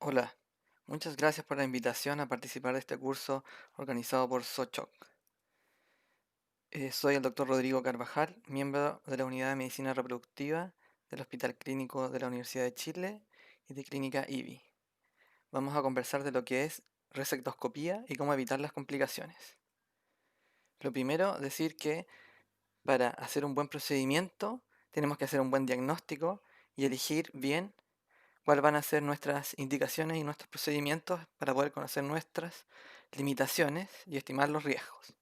Hola, muchas gracias por la invitación a participar de este curso organizado por Sochoc. Soy el doctor Rodrigo Carvajal, miembro de la Unidad de Medicina Reproductiva del Hospital Clínico de la Universidad de Chile y de Clínica IBI. Vamos a conversar de lo que es resectoscopía y cómo evitar las complicaciones. Lo primero, decir que para hacer un buen procedimiento tenemos que hacer un buen diagnóstico y elegir bien cuáles van a ser nuestras indicaciones y nuestros procedimientos para poder conocer nuestras limitaciones y estimar los riesgos.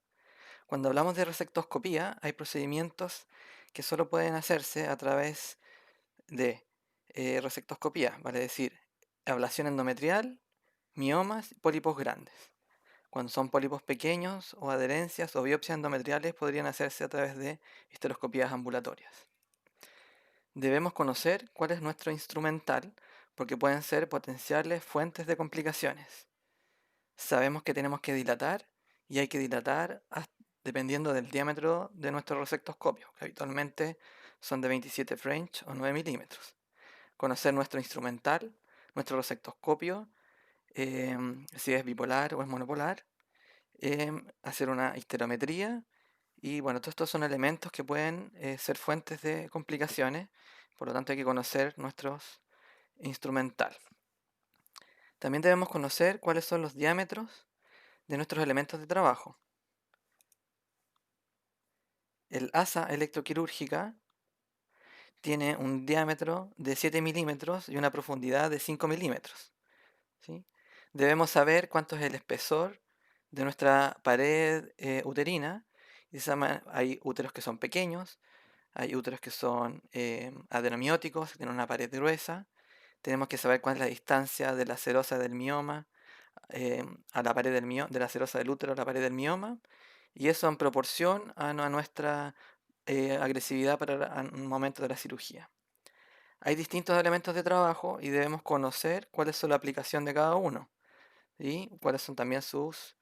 Cuando hablamos de resectoscopía, hay procedimientos que solo pueden hacerse a través de resectoscopía, vale decir, ablación endometrial, miomas, pólipos grandes. Cuando son pólipos pequeños o adherencias o biopsias endometriales podrían hacerse a través de histeroscopías ambulatorias. Debemos conocer cuál es nuestro instrumental porque pueden ser potenciales fuentes de complicaciones. Sabemos que tenemos que dilatar y hay que dilatar dependiendo del diámetro de nuestro resectoscopio, que habitualmente son de 27 French o 9 milímetros. Conocer nuestro instrumental, nuestro resectoscopio, si es bipolar o es monopolar, hacer una histerometría y bueno, todos estos son elementos que pueden ser fuentes de complicaciones, por lo tanto hay que conocer nuestros instrumental. También debemos conocer cuáles son los diámetros de nuestros elementos de trabajo. El asa electroquirúrgica tiene un diámetro de 7 milímetros y una profundidad de 5 milímetros. ¿Sí? Debemos saber cuánto es el espesor de nuestra pared uterina. Hay úteros que son pequeños, hay úteros que son adenomióticos, que tienen una pared gruesa. Tenemos que saber cuál es la distancia de la serosa del mioma a la pared de la serosa del útero a la pared del mioma. Y eso en proporción a nuestra agresividad para un momento de la cirugía. Hay distintos elementos de trabajo y debemos conocer cuál es la aplicación de cada uno y cuáles son también sus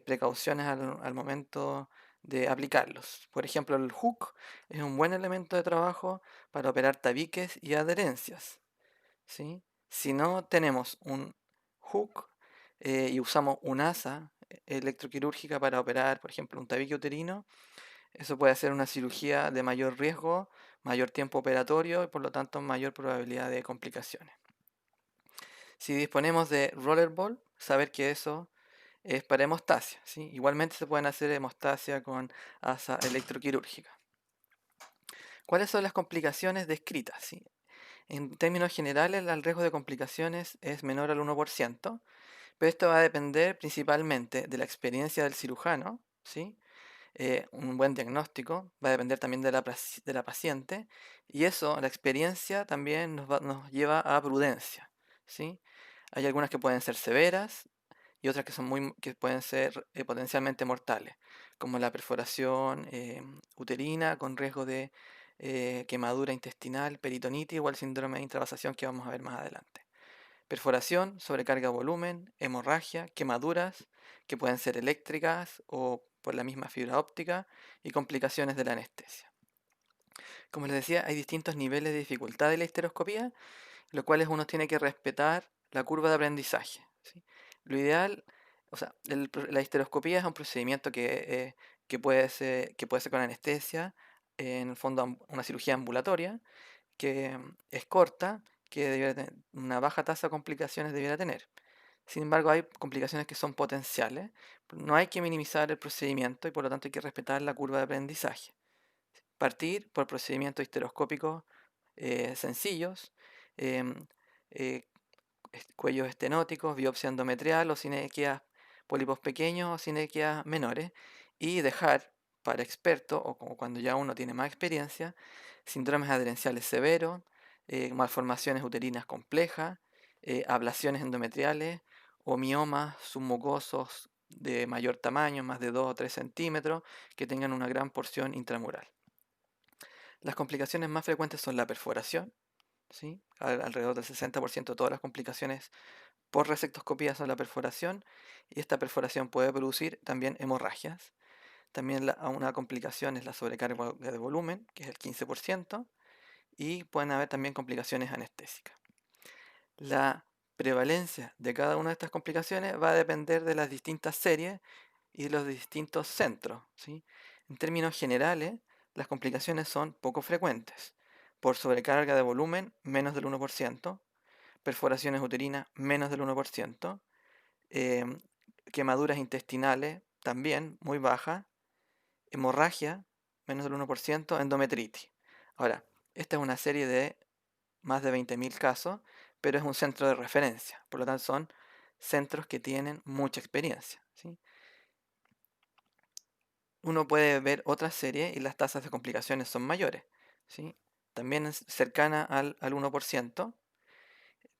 precauciones al momento de aplicarlos. Por ejemplo, el hook es un buen elemento de trabajo para operar tabiques y adherencias. ¿Sí? Si no tenemos un hook y usamos un asa electroquirúrgica para operar, por ejemplo, un tabique uterino, eso puede ser una cirugía de mayor riesgo, mayor tiempo operatorio y por lo tanto mayor probabilidad de complicaciones. Si disponemos de rollerball, saber que eso es para hemostasia. ¿Sí? Igualmente se pueden hacer hemostasia con asa electroquirúrgica. ¿Cuáles son las complicaciones descritas? ¿Sí? En términos generales, el riesgo de complicaciones es menor al 1%, pero esto va a depender principalmente de la experiencia del cirujano, ¿sí? Un buen diagnóstico, va a depender también de la paciente, y eso, la experiencia también nos lleva a prudencia, ¿sí? Hay algunas que pueden ser severas y otras que pueden ser potencialmente mortales, como la perforación uterina con riesgo de quemadura intestinal, peritonitis o el síndrome de intravasación que vamos a ver más adelante. Perforación, sobrecarga de volumen, hemorragia, quemaduras que pueden ser eléctricas o por la misma fibra óptica y complicaciones de la anestesia. Como les decía, hay distintos niveles de dificultad de la histeroscopía, los cuales uno tiene que respetar la curva de aprendizaje. ¿Sí? Lo ideal, o sea, la histeroscopía es un procedimiento que puede ser con anestesia, en el fondo una cirugía ambulatoria, que es corta, que debiera tener una baja tasa de complicaciones debiera tener. Sin embargo, hay complicaciones que son potenciales. No hay que minimizar el procedimiento y por lo tanto hay que respetar la curva de aprendizaje. Partir por procedimientos histeroscópicos sencillos, em, eh, cuellos estenóticos, biopsia endometrial o sinequias, pólipos pequeños o sinequias menores, y dejar para expertos o como cuando ya uno tiene más experiencia, síndromes adherenciales severos, malformaciones uterinas complejas, ablaciones endometriales o miomas submucosos de mayor tamaño, más de 2 o 3 centímetros, que tengan una gran porción intramural. Las complicaciones más frecuentes son la perforación, ¿sí? Alrededor del 60% de todas las complicaciones por resectoscopía son la perforación y esta perforación puede producir también hemorragias. También una complicación es la sobrecarga de volumen, que es el 15%, y pueden haber también complicaciones anestésicas. La prevalencia de cada una de estas complicaciones va a depender de las distintas series y de los distintos centros, ¿sí? En términos generales, las complicaciones son poco frecuentes. Por sobrecarga de volumen, menos del 1%, perforaciones uterinas, menos del 1%, em, quemaduras intestinales, también muy bajas, hemorragia, menos del 1%, endometritis. Ahora, esta es una serie de más de 20.000 casos, pero es un centro de referencia, por lo tanto son centros que tienen mucha experiencia, ¿sí? Uno puede ver otras series y las tasas de complicaciones son mayores, ¿sí? También es cercana al 1%,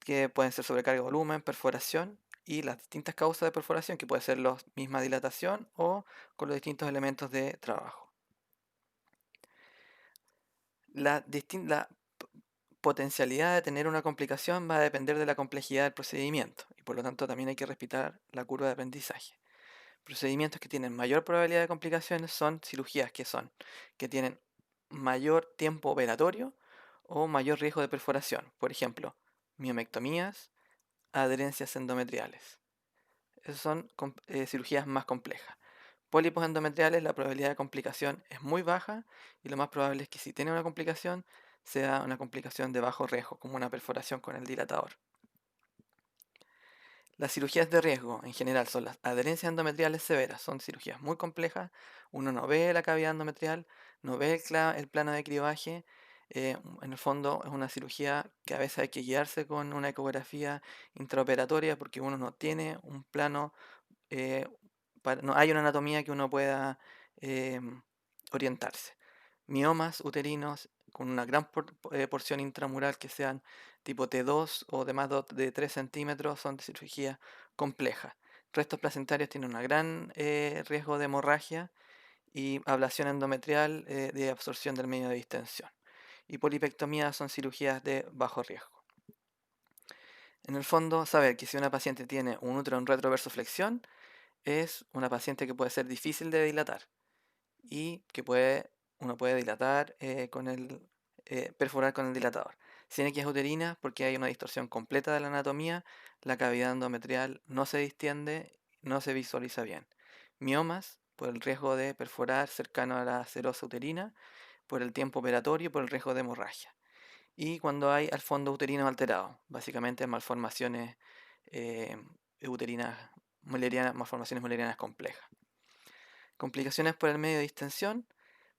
que pueden ser sobrecarga de volumen, perforación y las distintas causas de perforación, que puede ser la misma dilatación o con los distintos elementos de trabajo. La potencialidad de tener una complicación va a depender de la complejidad del procedimiento y por lo tanto también hay que respetar la curva de aprendizaje. Procedimientos que tienen mayor probabilidad de complicaciones son cirugías que tienen mayor tiempo operatorio o mayor riesgo de perforación. Por ejemplo, miomectomías, adherencias endometriales. Esas son cirugías más complejas. Pólipos endometriales, la probabilidad de complicación es muy baja y lo más probable es que si tiene una complicación, sea una complicación de bajo riesgo, como una perforación con el dilatador. Las cirugías de riesgo en general son las adherencias endometriales severas, son cirugías muy complejas, uno no ve la cavidad endometrial, no ve el plano de cribaje, en el fondo es una cirugía que a veces hay que guiarse con una ecografía intraoperatoria porque uno no tiene un plano, eh, no hay una anatomía que uno pueda orientarse. Miomas uterinos con una gran porción intramural que sean tipo T2 o de más de 3 centímetros son de cirugía compleja. Restos placentarios tienen un gran riesgo de hemorragia y ablación endometrial de absorción del medio de distensión. Y polipectomía son cirugías de bajo riesgo. En el fondo, saber que si una paciente tiene un útero en retroversoflexión es una paciente que puede ser difícil de dilatar y que uno puede dilatar perforar con el dilatador. Cinequias uterinas, porque hay una distorsión completa de la anatomía, la cavidad endometrial no se distiende, no se visualiza bien. Miomas, por el riesgo de perforar cercano a la serosa uterina, por el tiempo operatorio y por el riesgo de hemorragia. Y cuando hay al fondo uterino alterado, básicamente malformaciones eh, uterinas, malformaciones mullerianas complejas. Complicaciones por el medio de distensión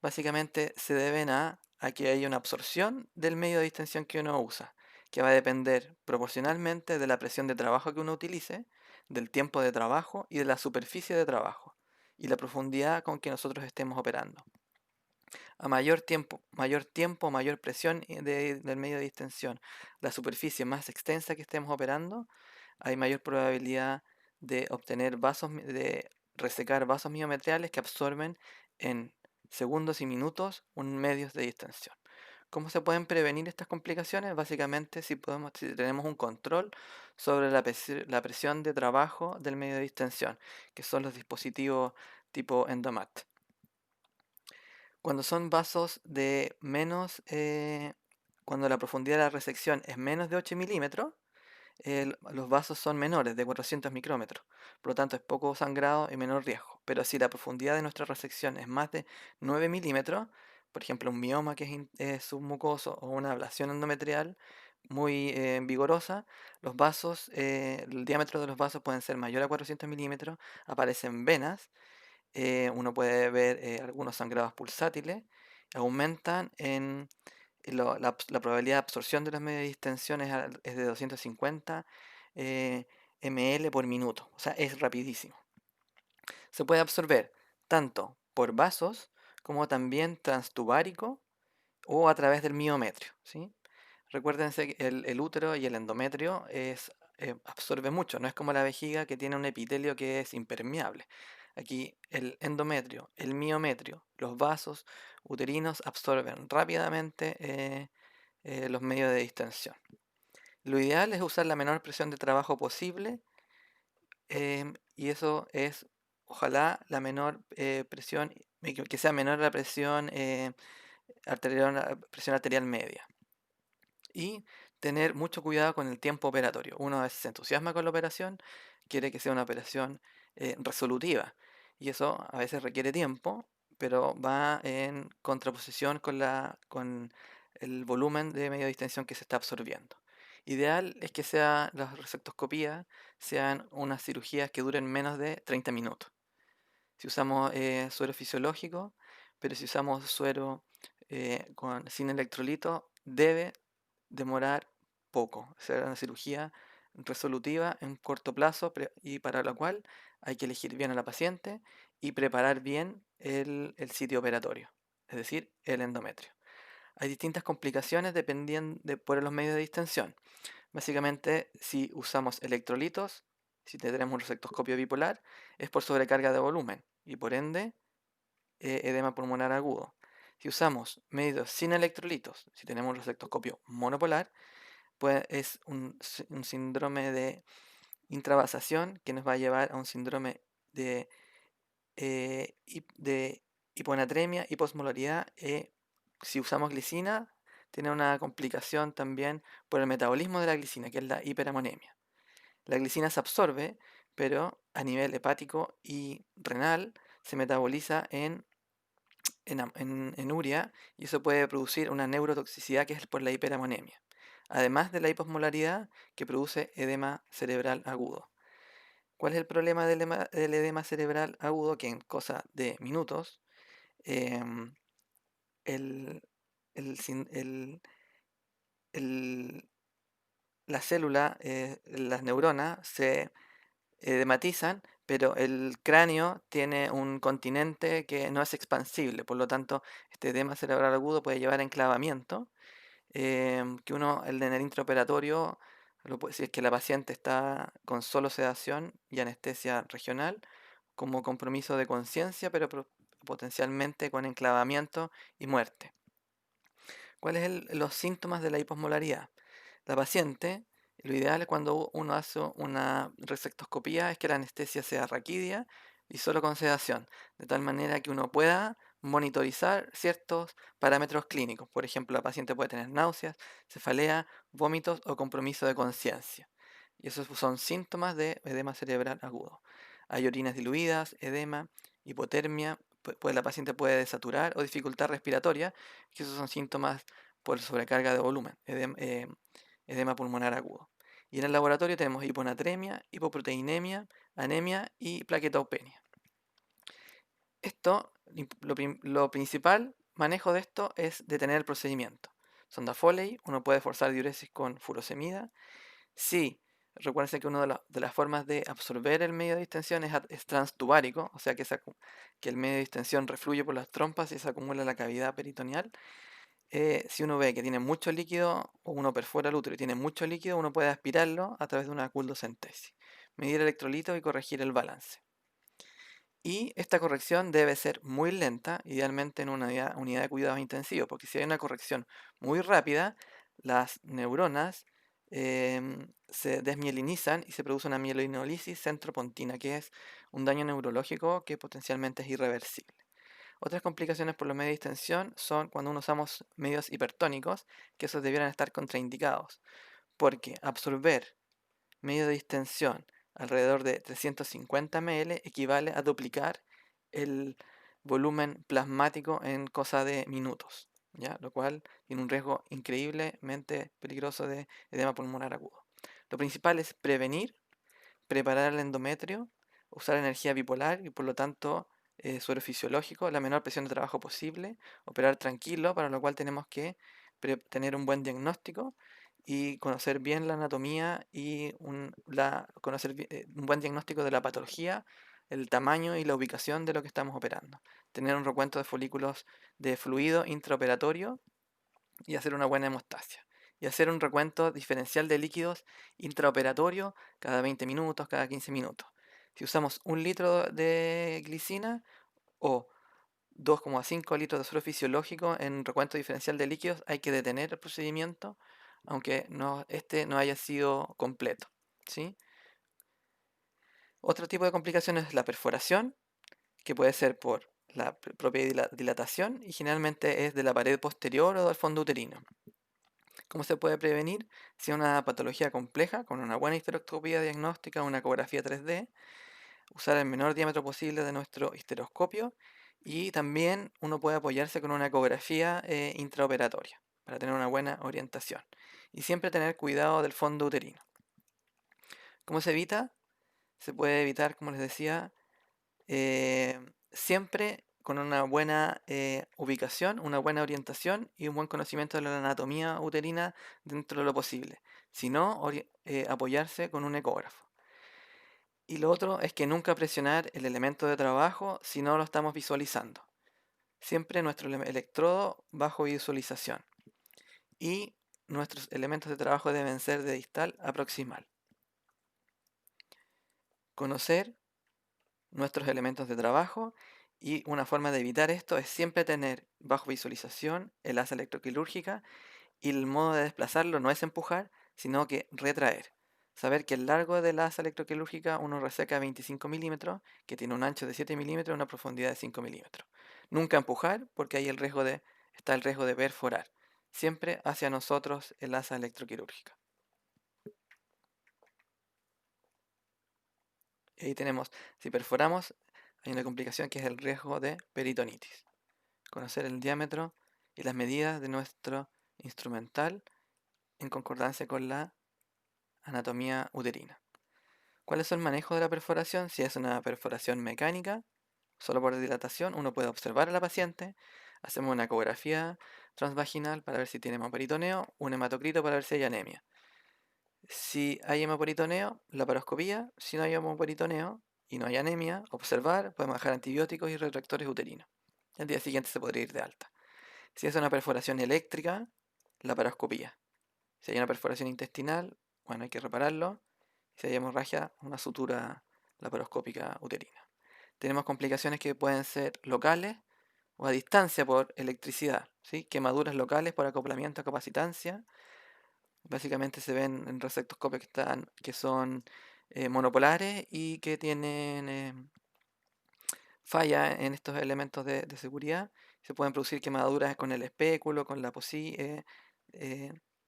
básicamente se deben a que haya una absorción del medio de distensión que uno usa, que va a depender proporcionalmente de la presión de trabajo que uno utilice, del tiempo de trabajo y de la superficie de trabajo y la profundidad con que nosotros estemos operando. A mayor presión del medio de distensión, la superficie más extensa que estemos operando, hay mayor probabilidad de obtener de resecar vasos miometriales que absorben en segundos y minutos un medio de distensión. ¿Cómo se pueden prevenir estas complicaciones? Básicamente si tenemos un control sobre la presión de trabajo del medio de distensión, que son los dispositivos tipo Endomat. Cuando son vasos de menos, cuando la profundidad de la resección es menos de 8 milímetros, los vasos son menores, de 400 micrómetros. Por lo tanto, es poco sangrado y menor riesgo. Pero si la profundidad de nuestra resección es más de 9 milímetros, por ejemplo, un mioma que es submucoso o una ablación endometrial muy vigorosa, el diámetro de los vasos pueden ser mayor a 400 milímetros, aparecen venas, uno puede ver algunos sangrados pulsátiles, aumentan la probabilidad de absorción de los medios de distensión es de 250 ml por minuto, o sea, es rapidísimo. Se puede absorber tanto por vasos como también transtubárico o a través del miometrio, ¿sí? Recuérdense que el útero y el endometrio absorbe mucho, no es como la vejiga que tiene un epitelio que es impermeable. Aquí el endometrio, el miometrio, los vasos uterinos absorben rápidamente los medios de distensión. Lo ideal es usar la menor presión de trabajo posible y eso es, ojalá, la menor presión, que sea menor la presión arterial media. Y tener mucho cuidado con el tiempo operatorio. Uno a veces se entusiasma con la operación, quiere que sea una operación resolutiva y eso a veces requiere tiempo, pero va en contraposición con el volumen de media distensión que se está absorbiendo. Ideal es que las resectoscopías sean unas cirugías que duren menos de 30 minutos. Si usamos suero fisiológico, pero si usamos suero sin electrolitos, debe demorar poco. Será una cirugía resolutiva en corto plazo y para la cual hay que elegir bien a la paciente y preparar bien el sitio operatorio, es decir, el endometrio. Hay distintas complicaciones dependiendo por los medios de distensión. Básicamente, si usamos electrolitos, si tenemos un resectoscopio bipolar, es por sobrecarga de volumen y por ende edema pulmonar agudo. Si usamos medios sin electrolitos, si tenemos un resectoscopio monopolar, pues es un síndrome de intravasación que nos va a llevar a un síndrome de hiponatremia, hiposmolaridad. Si usamos glicina, tiene una complicación también por el metabolismo de la glicina, que es la hiperamonemia. La glicina se absorbe, pero a nivel hepático y renal se metaboliza en urea y eso puede producir una neurotoxicidad que es por la hiperamonemia, además de la hiposmolaridad que produce edema cerebral agudo. ¿Cuál es el problema del edema cerebral agudo? Que en cosa de minutos em, el, el el- la célula, las neuronas se edematizan, pero el cráneo tiene un continente que no es expansible, por lo tanto, este edema cerebral agudo puede llevar a enclavamiento, que en el intraoperatorio, si es que la paciente está con solo sedación y anestesia regional, como compromiso de conciencia, pero potencialmente con enclavamiento y muerte. ¿Cuáles son los síntomas de la hiposmolaridad? La paciente, lo ideal es cuando uno hace una resectoscopía es que la anestesia sea raquídea y solo con sedación, de tal manera que uno pueda monitorizar ciertos parámetros clínicos. Por ejemplo, la paciente puede tener náuseas, cefalea, vómitos o compromiso de conciencia. Y esos son síntomas de edema cerebral agudo. Hay orinas diluidas, edema, hipotermia, pues la paciente puede desaturar o dificultad respiratoria, que esos son síntomas por sobrecarga de volumen, edema pulmonar agudo. Y en el laboratorio tenemos hiponatremia, hipoproteinemia, anemia y plaquetopenia. Lo principal manejo de esto es detener el procedimiento. Sonda Foley, uno puede forzar diuresis con furosemida. Sí, recuérdense que una de las formas de absorber el medio de distensión es transtubárico, o sea que el medio de distensión refluye por las trompas y se acumula en la cavidad peritoneal. Si uno ve que tiene mucho líquido o uno perfora el útero y tiene mucho líquido, uno puede aspirarlo a través de una culdocentesis, medir electrolitos y corregir el balance. Y esta corrección debe ser muy lenta, idealmente en una unidad de cuidados intensivos, porque si hay una corrección muy rápida, las neuronas se desmielinizan y se produce una mielinolisis centropontina, que es un daño neurológico que potencialmente es irreversible. Otras complicaciones por los medios de distensión son cuando usamos medios hipertónicos, que esos debieran estar contraindicados, porque absorber medio de distensión alrededor de 350 ml equivale a duplicar el volumen plasmático en cosa de minutos, ¿ya? Lo cual tiene un riesgo increíblemente peligroso de edema pulmonar agudo. Lo principal es prevenir, preparar el endometrio, usar energía bipolar y por lo tanto suero fisiológico, la menor presión de trabajo posible, operar tranquilo, para lo cual tenemos que tener un buen diagnóstico y conocer bien la anatomía y conocer un buen diagnóstico de la patología, el tamaño y la ubicación de lo que estamos operando. Tener un recuento de folículos de fluido intraoperatorio y hacer una buena hemostasia. Y hacer un recuento diferencial de líquidos intraoperatorio cada 20 minutos, cada 15 minutos. Si usamos 1 litro de glicina o 2,5 litros de suero fisiológico en recuento diferencial de líquidos, hay que detener el procedimiento, aunque este no haya sido completo, ¿sí? Otro tipo de complicaciones es la perforación, que puede ser por la propia dilatación y generalmente es de la pared posterior o del fondo uterino. ¿Cómo se puede prevenir? Si es una patología compleja, con una buena histeroscopía diagnóstica, una ecografía 3D, usar el menor diámetro posible de nuestro histeroscopio y también uno puede apoyarse con una ecografía intraoperatoria para tener una buena orientación. Y siempre tener cuidado del fondo uterino. ¿Cómo se evita? Se puede evitar, como les decía, siempre con una buena ubicación, una buena orientación y un buen conocimiento de la anatomía uterina dentro de lo posible. Si no, apoyarse con un ecógrafo. Y lo otro es que nunca presionar el elemento de trabajo si no lo estamos visualizando. Siempre nuestro electrodo bajo visualización. Y nuestros elementos de trabajo deben ser de distal a proximal. Conocer nuestros elementos de trabajo y una forma de evitar esto es siempre tener bajo visualización el asa electroquirúrgica y el modo de desplazarlo no es empujar, sino que retraer. Saber que el largo de la asa electroquirúrgica uno reseca 25 milímetros, que tiene un ancho de 7 milímetros y una profundidad de 5 milímetros. Nunca empujar porque ahí está el riesgo de perforar. Siempre hacia nosotros el asa electroquirúrgica. Y ahí tenemos, si perforamos, hay una complicación que es el riesgo de peritonitis. Conocer el diámetro y las medidas de nuestro instrumental en concordancia con la anatomía uterina. ¿Cuál es el manejo de la perforación? Si es una perforación mecánica, solo por dilatación, uno puede observar a la paciente, hacemos una ecografía transvaginal para ver si tiene hemoperitoneo, un hematocrito para ver si hay anemia. Si hay hemoperitoneo, laparoscopía; si no hay hemoperitoneo y no hay anemia, observar, podemos dejar antibióticos y retractores uterinos. El día siguiente se podría ir de alta. Si es una perforación eléctrica, laparoscopía. Si hay una perforación intestinal, bueno, hay que repararlo. Si hay hemorragia, una sutura laparoscópica uterina. Tenemos complicaciones que pueden ser locales o a distancia por electricidad, ¿sí? Quemaduras locales por acoplamiento a capacitancia. Básicamente se ven en resectoscopios que son monopolares y que tienen falla en estos elementos de seguridad. Se pueden producir quemaduras con el espéculo, con la eh,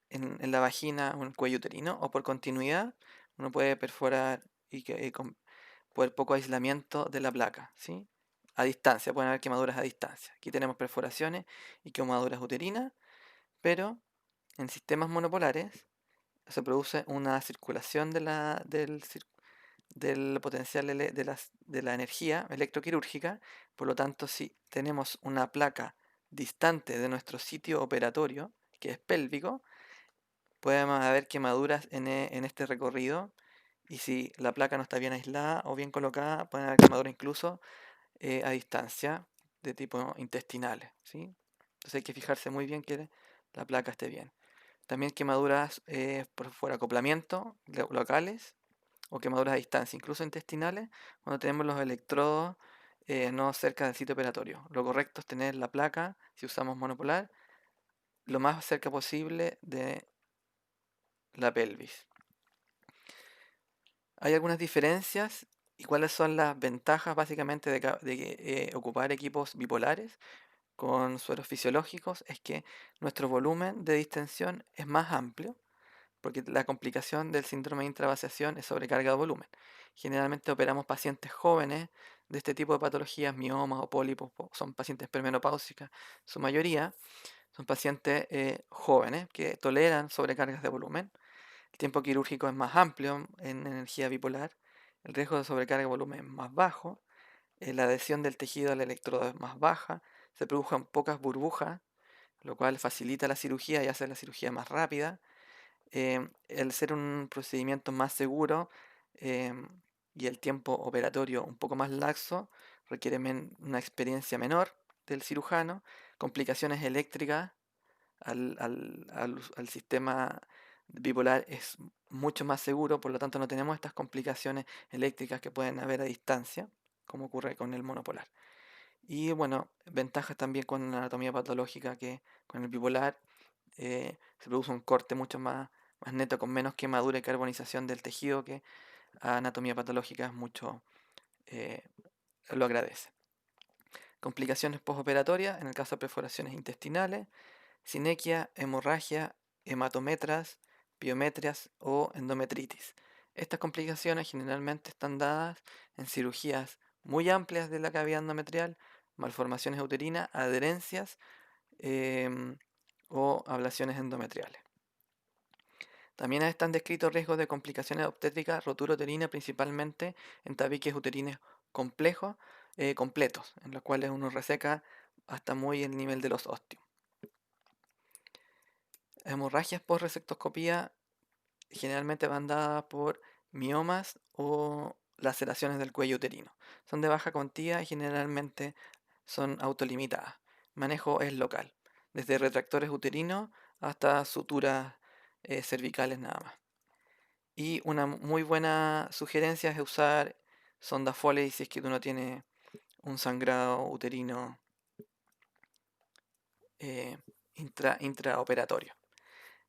en la vagina o en el cuello uterino, o por continuidad uno puede perforar por poco aislamiento de la placa, ¿sí? A distancia, pueden haber quemaduras a distancia. Aquí tenemos perforaciones y quemaduras uterinas, pero en sistemas monopolares se produce una circulación del potencial de la energía electroquirúrgica. Por lo tanto, si tenemos una placa distante de nuestro sitio operatorio, que es pélvico, podemos haber quemaduras en este recorrido. Y si la placa no está bien aislada o bien colocada, pueden haber quemaduras incluso a distancia de tipo intestinales, ¿sí? Entonces hay que fijarse muy bien que la placa esté bien. También quemaduras por acoplamiento locales o quemaduras a distancia, incluso intestinales, cuando tenemos los electrodos no cerca del sitio operatorio. Lo correcto es tener la placa, si usamos monopolar, lo más cerca posible de la pelvis. Hay algunas diferencias y cuáles son las ventajas básicamente de ocupar equipos bipolares con sueros fisiológicos. Es que nuestro volumen de distensión es más amplio, porque la complicación del síndrome de intravasación es sobrecarga de volumen. Generalmente operamos pacientes jóvenes de este tipo de patologías, miomas o pólipos, son pacientes premenopáusicas, su mayoría son pacientes jóvenes que toleran sobrecargas de volumen. El tiempo quirúrgico es más amplio en energía bipolar, el riesgo de sobrecarga de volumen es más bajo, la adhesión del tejido al electrodo es más baja, se producen pocas burbujas, lo cual facilita la cirugía y hace la cirugía más rápida. El ser un procedimiento más seguro em, y el tiempo operatorio un poco más laxo requiere una experiencia menor del cirujano, complicaciones eléctricas al sistema bipolar es mucho más seguro, por lo tanto no tenemos estas complicaciones eléctricas que pueden haber a distancia, como ocurre con el monopolar. Y bueno, ventajas también con la anatomía patológica que con el bipolar se produce un corte mucho más neto, con menos quemadura y carbonización del tejido, que a anatomía patológica es mucho, eh, lo agradece. Complicaciones postoperatorias, en el caso de perforaciones intestinales, sinequia, hemorragia hematometras, piometrias o endometritis. Estas complicaciones generalmente están dadas en cirugías muy amplias de la cavidad endometrial, malformaciones uterinas, adherencias em, o ablaciones endometriales. También están descritos riesgos de complicaciones obstétricas, rotura uterina, principalmente en tabiques uterinos complejos, completos, en los cuales uno reseca hasta muy el nivel de los ósteos. Hemorragias por resectoscopía generalmente van dadas por miomas o laceraciones del cuello uterino. Son de baja cuantía y generalmente son autolimitadas. Manejo es local, desde retractores uterinos hasta suturas cervicales nada más. Y una muy buena sugerencia es usar sonda Foley si es que uno tiene un sangrado uterino eh, intraoperatorio.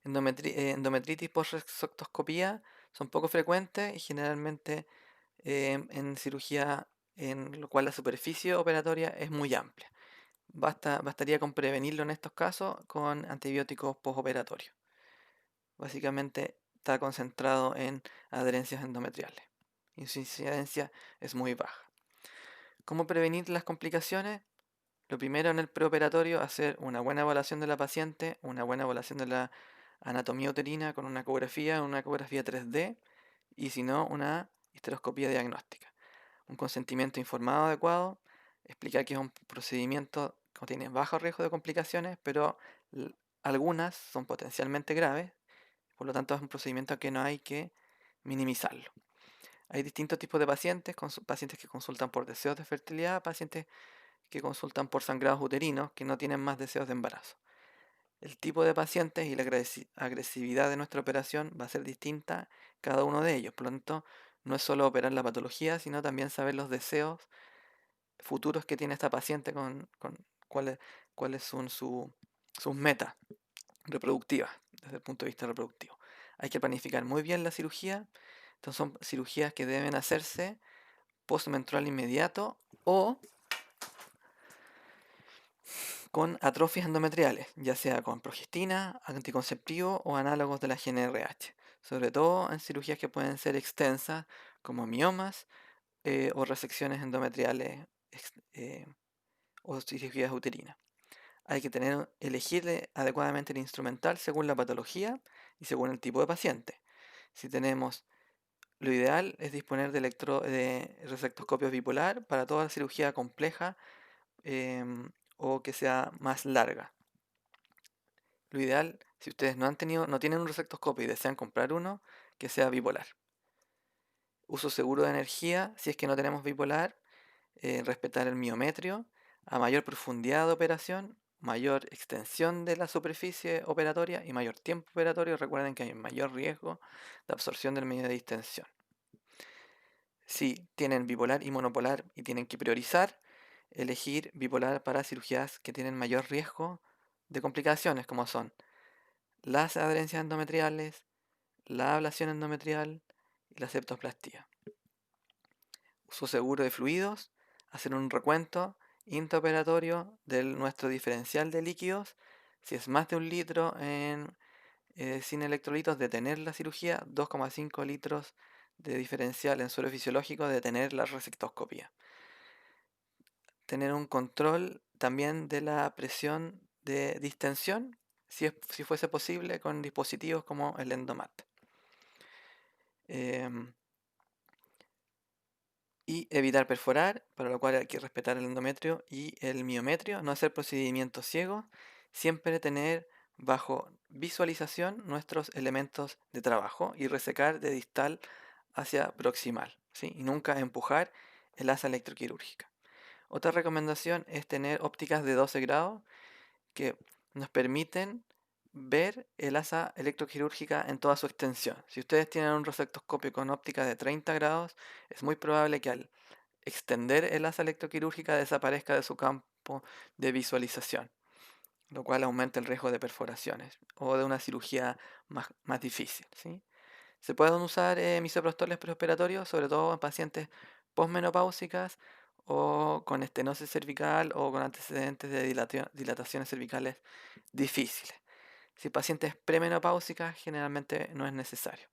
Endometritis por resectoscopía son poco frecuentes y generalmente en cirugía en lo cual la superficie operatoria es muy amplia. Bastaría con prevenirlo en estos casos con antibióticos postoperatorios. Básicamente está concentrado en adherencias endometriales y su incidencia es muy baja. ¿Cómo prevenir las complicaciones? Lo primero en el preoperatorio, hacer una buena evaluación de la paciente, una buena evaluación de la anatomía uterina con una ecografía 3D y si no, una histeroscopía diagnóstica. Un consentimiento informado adecuado, explicar que es un procedimiento que tiene bajo riesgo de complicaciones, pero algunas son potencialmente graves, por lo tanto es un procedimiento que no hay que minimizarlo. Hay distintos tipos de pacientes, pacientes que consultan por deseos de fertilidad, pacientes que consultan por sangrados uterinos que no tienen más deseos de embarazo. El tipo de pacientes y la agresividad de nuestra operación va a ser distinta cada uno de ellos. Por lo tanto, no es solo operar la patología, sino también saber los deseos futuros que tiene esta paciente con cuáles son sus metas reproductivas desde el punto de vista reproductivo. Hay que planificar muy bien la cirugía. Entonces son cirugías que deben hacerse postmenstrual inmediato o con atrofias endometriales, ya sea con progestina, anticonceptivo o análogos de la GnRH, sobre todo en cirugías que pueden ser extensas como miomas o resecciones endometriales eh, o cirugías uterinas. Hay que elegir adecuadamente el instrumental según la patología y según el tipo de paciente. Si tenemos, lo ideal es disponer de resectoscopio bipolar para toda cirugía compleja o que sea más larga. Lo ideal, si ustedes no tienen un resectoscopio y desean comprar uno, que sea bipolar. Uso seguro de energía, si es que no tenemos bipolar, respetar el miometrio, a mayor profundidad de operación, mayor extensión de la superficie operatoria y mayor tiempo operatorio. Recuerden que hay mayor riesgo de absorción del medio de distensión. Si tienen bipolar y monopolar y tienen que priorizar, elegir bipolar para cirugías que tienen mayor riesgo de complicaciones, como son las adherencias endometriales, la ablación endometrial y la septoplastía. Uso seguro de fluidos, hacer un recuento intraoperatorio de nuestro diferencial de líquidos. Si es más de 1 litro sin electrolitos, detener la cirugía, 2,5 litros de diferencial en suelo fisiológico, detener la resectoscopia. Tener un control también de la presión de distensión, si fuese posible, con dispositivos como el Endomat. Y evitar perforar, para lo cual hay que respetar el endometrio y el miometrio, no hacer procedimientos ciegos, siempre tener bajo visualización nuestros elementos de trabajo y resecar de distal hacia proximal, ¿sí? Y nunca empujar el asa electroquirúrgica. Otra recomendación es tener ópticas de 12 grados que nos permiten ver el asa electroquirúrgica en toda su extensión. Si ustedes tienen un resectoscopio con óptica de 30 grados, es muy probable que al extender el asa electroquirúrgica desaparezca de su campo de visualización, lo cual aumenta el riesgo de perforaciones o de una cirugía más difícil, ¿sí? Se pueden usar misoprostoles preoperatorios, sobre todo en pacientes posmenopáusicas o con estenosis cervical o con antecedentes de dilataciones cervicales difíciles. Si el paciente es premenopáusica, generalmente no es necesario.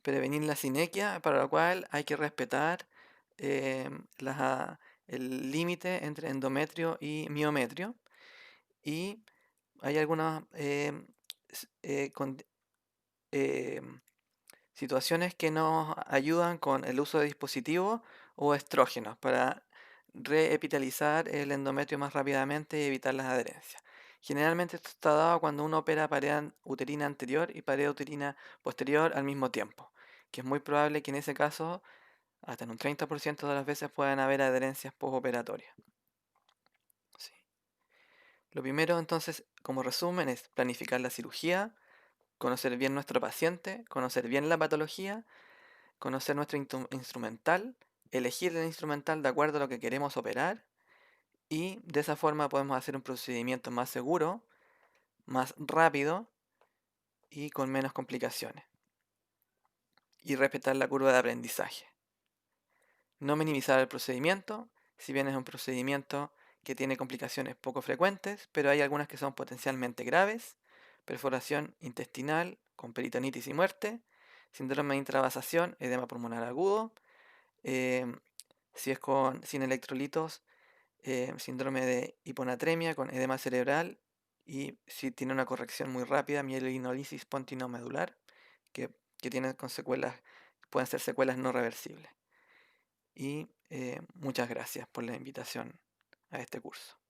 Prevenir la sinequia, para lo cual hay que respetar eh, el límite entre endometrio y miometrio. Y hay algunas situaciones que nos ayudan con el uso de dispositivos o estrógenos para reepitalizar el endometrio más rápidamente y evitar las adherencias. Generalmente esto está dado cuando uno opera pared uterina anterior y pared uterina posterior al mismo tiempo, que es muy probable que en ese caso hasta en un 30% de las veces puedan haber adherencias postoperatorias. Sí. Lo primero entonces, como resumen, es planificar la cirugía, conocer bien nuestro paciente, conocer bien la patología, conocer nuestro instrumental, elegir el instrumental de acuerdo a lo que queremos operar y de esa forma podemos hacer un procedimiento más seguro, más rápido y con menos complicaciones. Y respetar la curva de aprendizaje. No minimizar el procedimiento, si bien es un procedimiento que tiene complicaciones poco frecuentes, pero hay algunas que son potencialmente graves: perforación intestinal con peritonitis y muerte, síndrome de intravasación, edema pulmonar agudo, em, si es sin electrolitos, síndrome de hiponatremia con edema cerebral, y si tiene una corrección muy rápida, mielinolisis pontinomedular, que, que tiene con secuelas, pueden ser secuelas no reversibles. Y muchas gracias por la invitación a este curso.